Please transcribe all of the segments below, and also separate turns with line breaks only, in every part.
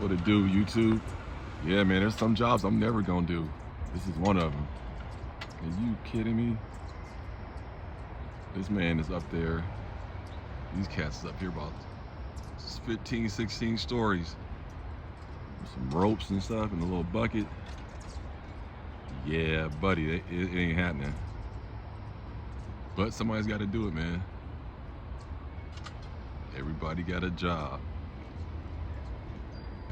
What it do, YouTube? Yeah, man, there's some jobs I'm never gonna do. This is one of them. Are you kidding me? This man is up there. These cats is up here about 15, 16 stories. With some ropes and stuff in a little bucket. Yeah, buddy, it ain't happening. But somebody's got to do it, man. Everybody got a job.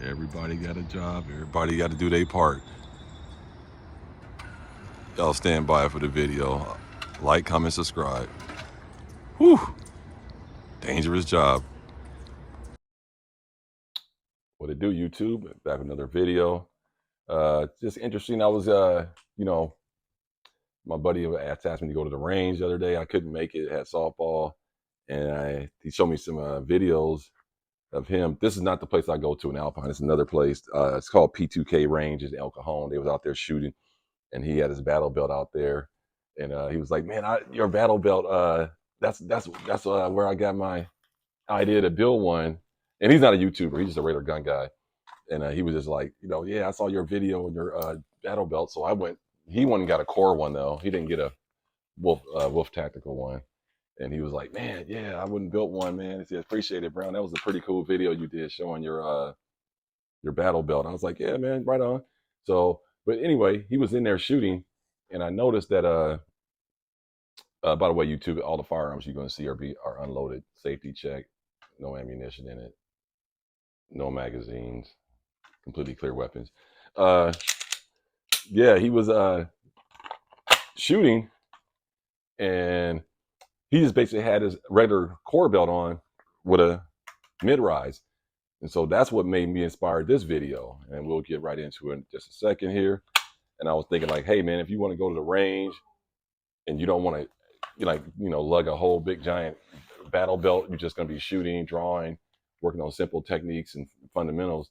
Everybody got a job. Everybody got to do their part. Y'all stand by for the video. Like, comment, subscribe. Whew. Dangerous job. What it do, YouTube? Back with another video. Just interesting. I was, my buddy asked me to go to the range the other day. I couldn't make it. Had softball, and he showed me some videos of him. This is not the place I go to in Alpine. It's another place. It's called P2K Range in El Cajon. They was out there shooting, and he had his battle belt out there, and he was like, "Man, your battle belt. That's where I got my idea to build one." And he's not a YouTuber. He's just a regular gun guy. And he was just like, yeah, I saw your video and your battle belt. So I went. He went and got a core one though. He didn't get a Wolf Tactical one. And he was like, man, yeah, I wouldn't build one, man. He said, appreciate it, Brown. That was a pretty cool video you did showing your battle belt. I was like, yeah, man, right on. So, but anyway, he was in there shooting, and I noticed that by the way, YouTube, all the firearms you're going to see are unloaded, safety check, no ammunition in it, no magazines, completely clear weapons. Yeah, he was shooting, and he just basically had his regular core belt on with a mid-rise. And so that's what made me inspire this video. And we'll get right into it in just a second here. And I was thinking like, hey man, if you want to go to the range and you don't want to lug a whole big giant battle belt, you're just going to be shooting, drawing, working on simple techniques and fundamentals,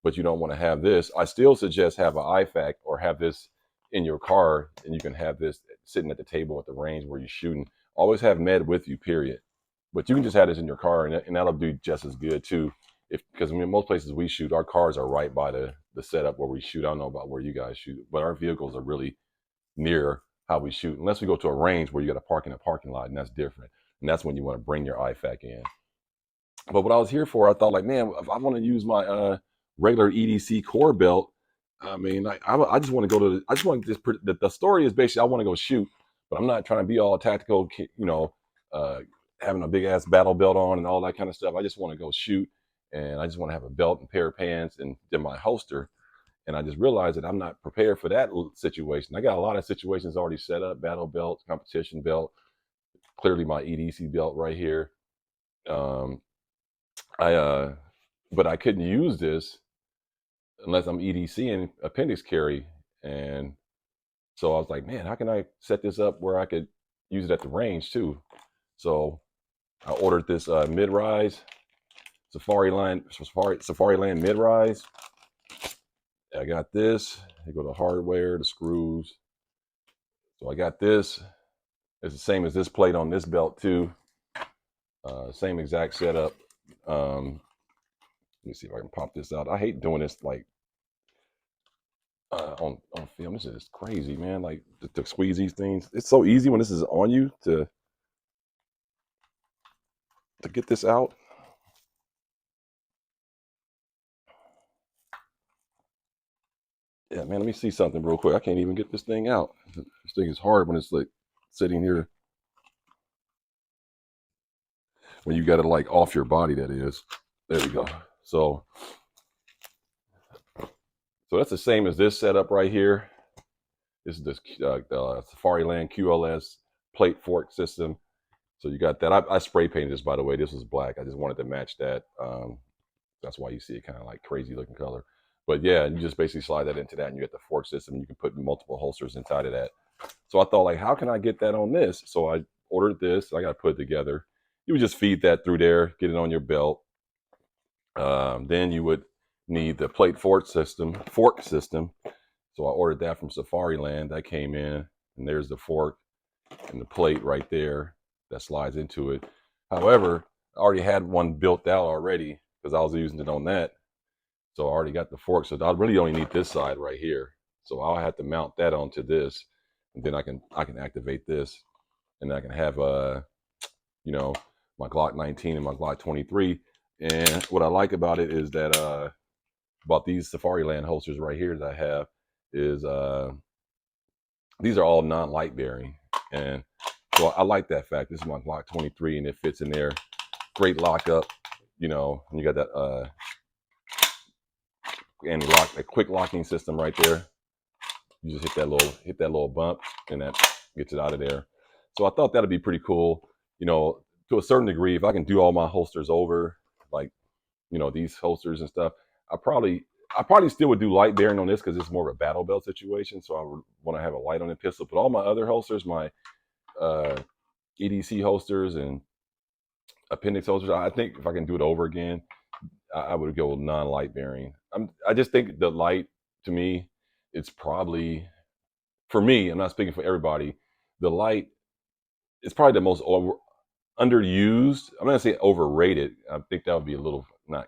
but you don't want to have this, I still suggest have an IFAK or have this in your car, and you can have this sitting at the table at the range where you're shooting. Always have med with you, period. But you can just have this in your car, and that'll do just as good too. Because most places we shoot, our cars are right by the setup where we shoot. I don't know about where you guys shoot, but our vehicles are really near how we shoot. Unless we go to a range where you got to park in a parking lot, and that's different. And that's when you want to bring your IFAK in. But what I was here for, I thought like, man, if I want to use my regular EDC core belt, I mean, I just want to go to. I just want to just. The story is basically I want to go shoot, but I'm not trying to be all tactical, having a big ass battle belt on and all that kind of stuff. I just want to go shoot, and I just want to have a belt and pair of pants and then my holster. And I just realized that I'm not prepared for that situation. I got a lot of situations already set up: battle belt, competition belt, clearly my EDC belt right here. But I couldn't use this unless I'm EDC and appendix carry. And so I was like, man, how can I set this up where I could use it at the range too? So I ordered this mid-rise Safari Land mid-rise. I got this. I go to hardware, the screws. So I got this. It's the same as this plate on this belt too. Same exact setup. Let me see if I can pop this out. I hate doing this like on film. This is crazy, man. Like to squeeze these things. It's so easy when this is on you to get this out. Yeah, man, let me see something real quick. I can't even get this thing out. This thing is hard when it's like sitting here. When you got it like off your body, that is. There we go. So that's the same as this setup right here. This is this Safari Land QLS plate fork system. So you got that. I spray painted this, by the way. This was black. I just wanted to match that. That's why you see it kind of like crazy looking color. But yeah, you just basically slide that into that, and you get the fork system. You can put multiple holsters inside of that. So I thought, like, how can I get that on this? So I ordered this. I got to put it together. You would just feed that through there, get it on your belt. Then you would need the plate fork system. So I ordered that from Safari Land. That came in, and there's the fork and the plate right there that slides into it. However, I already had one built out already because I was using it on that. So I already got the fork. So I really only need this side right here. So I'll have to mount that onto this, and then I can activate this, and I can have you know, my Glock 19 and my Glock 23. And what I like about it is that about these Safariland holsters right here that I have is these are all non-light bearing, and so I like that fact. This is my Glock 23, and it fits in there. Great lockup, you know. And you got that anti-lock, a quick locking system right there. You just hit that little bump, and that gets it out of there. So I thought that'd be pretty cool, you know, to a certain degree. If I can do all my holsters over, like, you know, these holsters and stuff, I probably still would do light bearing on this because it's more of a battle belt situation. So I would want to have a light on the pistol. But all my other holsters, my uh, EDC holsters and appendix holsters, I think if I can do it over again, I would go non-light bearing. I just think the light, to me, it's probably, for me, I'm not speaking for everybody, the light is probably the most underused. I'm not gonna say overrated. I think that would be a little not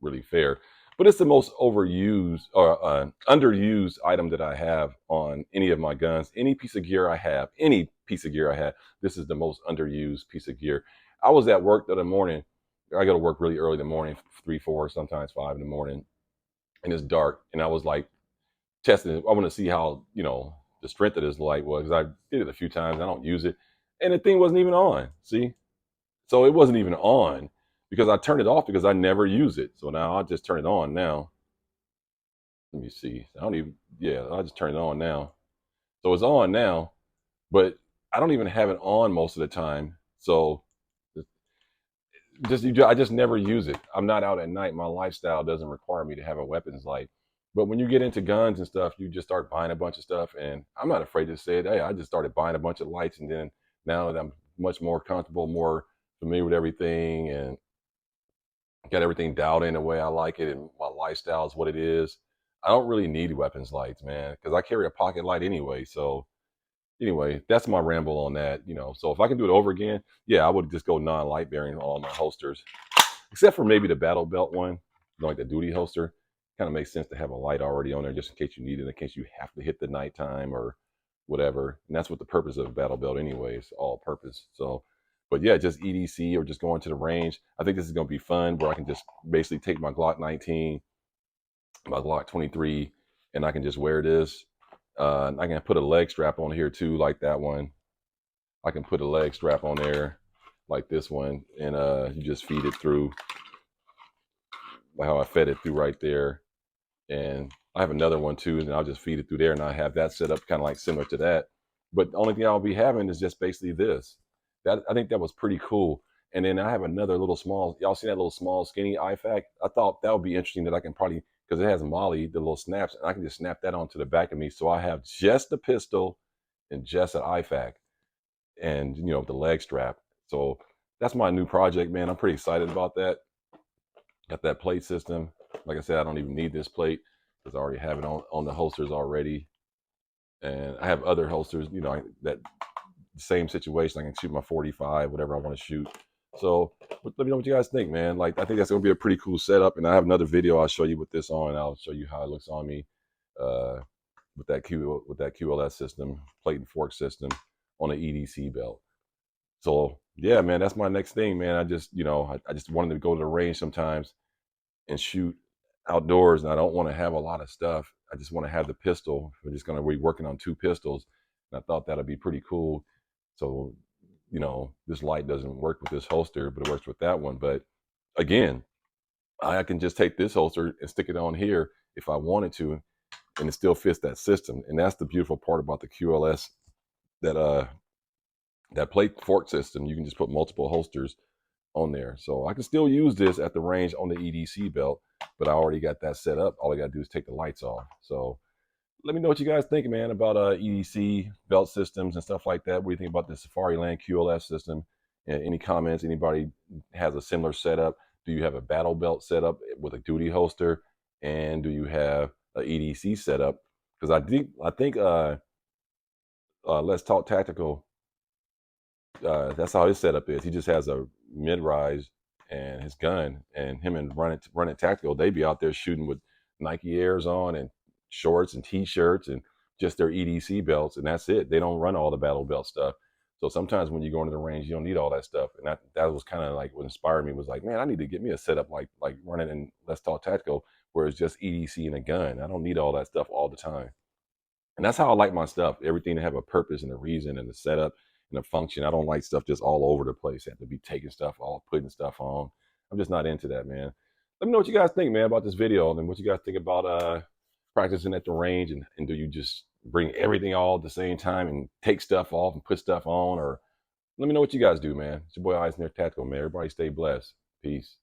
really fair, but it's the most overused or underused item that I have on any of my guns. Any piece of gear I have, this is the most underused piece of gear. I was at work the other morning. I go to work really early in the morning, 3, 4, sometimes 5 in the morning, and it's dark. And I was like testing it. I want to see how, you know, the strength of this light was, because I did it a few times. I don't use it, and the thing wasn't even on. See, so it wasn't even on because I turned it off because I never use it. So now I'll just turn it on now. Let me see. I don't even, yeah, I'll just turn it on now. So it's on now, but I don't even have it on most of the time. So I just never use it. I'm not out at night. My lifestyle doesn't require me to have a weapons light. But when you get into guns and stuff, you just start buying a bunch of stuff. And I'm not afraid to say it. Hey, I just started buying a bunch of lights, and then now that I'm much more comfortable, more familiar with everything, and got everything dialed in the way I like it, and my lifestyle is what it is, I don't really need weapons lights, man, because I carry a pocket light anyway. So anyway, that's my ramble on that. You know, so if I can do it over again, yeah, I would just go non-light bearing on all my holsters, except for maybe the battle belt one, you know, like the duty holster. Kind of makes sense to have a light already on there just in case you need it, in case you have to hit the nighttime or whatever. And that's what the purpose of a battle belt anyway, is all purpose. So, but yeah, just EDC or just going to the range. I think this is going to be fun, where I can just basically take my Glock 19, my Glock 23, and I can just wear this. I can put a leg strap on here too, like that one. I can put a leg strap on there like this one, and you just feed it through, like how I fed it through right there. And I have another one too, and I'll just feed it through there, and I have that set up kind of like similar to that. But the only thing I'll be having is just basically this. That, I think that was pretty cool. And then I have another little small. Y'all see that little small skinny IFAC? I thought that would be interesting, that I can probably, because it has Molly, the little snaps, and I can just snap that onto the back of me, so I have just the pistol and just an IFAC, and, you know, the leg strap. So that's my new project, man. I'm pretty excited about that. Got that plate system. Like I said, I don't even need this plate because I already have it on the holsters already. And I have other holsters, you know, that same situation. I can shoot my 45, whatever I want to shoot. So let me know what you guys think, man. Like, I think that's going to be a pretty cool setup. And I have another video I'll show you with this on. I'll show you how it looks on me with that QLS system, plate and fork system on an EDC belt. So yeah, man, that's my next thing, man. I just, you know, I just wanted to go to the range sometimes and shoot outdoors, and I don't want to have a lot of stuff. I just want to have the pistol. We're just going to be working on 2 pistols, and I thought that'd be pretty cool. So, you know, this light doesn't work with this holster, but it works with that one. But again, I can just take this holster and stick it on here if I wanted to, and it still fits that system. And that's the beautiful part about the QLS, that plate fork system. You can just put multiple holsters on there. So I can still use this at the range on the EDC belt, but I already got that set up. All I got to do is take the lights off. So let me know what you guys think, man, about EDC belt systems and stuff like that. What do you think about the Safariland QLS system? And any comments? Anybody has a similar setup? Do you have a battle belt setup with a duty holster? And do you have a EDC setup? Because I think Let's Talk Tactical, that's how his setup is. He just has a mid-rise and his gun, and him and running tactical, they be out there shooting with Nike Airs on and shorts and t-shirts and just their EDC belts, and that's it. They don't run all the battle belt stuff. So sometimes when you go into the range, you don't need all that stuff. And that was kind of like what inspired me, was like, man, I need to get me a setup like running in Let's Talk Tactical, where it's just EDC and a gun. I don't need all that stuff all the time. And that's how I like my stuff. Everything to have a purpose and a reason and a setup and a function. I don't like stuff just all over the place. Have to be taking stuff off, putting stuff on. I'm just not into that, man. Let me know what you guys think, man, about this video, and what you guys think about practicing at the range, and do you just bring everything all at the same time and take stuff off and put stuff on? Or let me know what you guys do, man. It's your boy Eisner Tactical, man. Everybody stay blessed. Peace.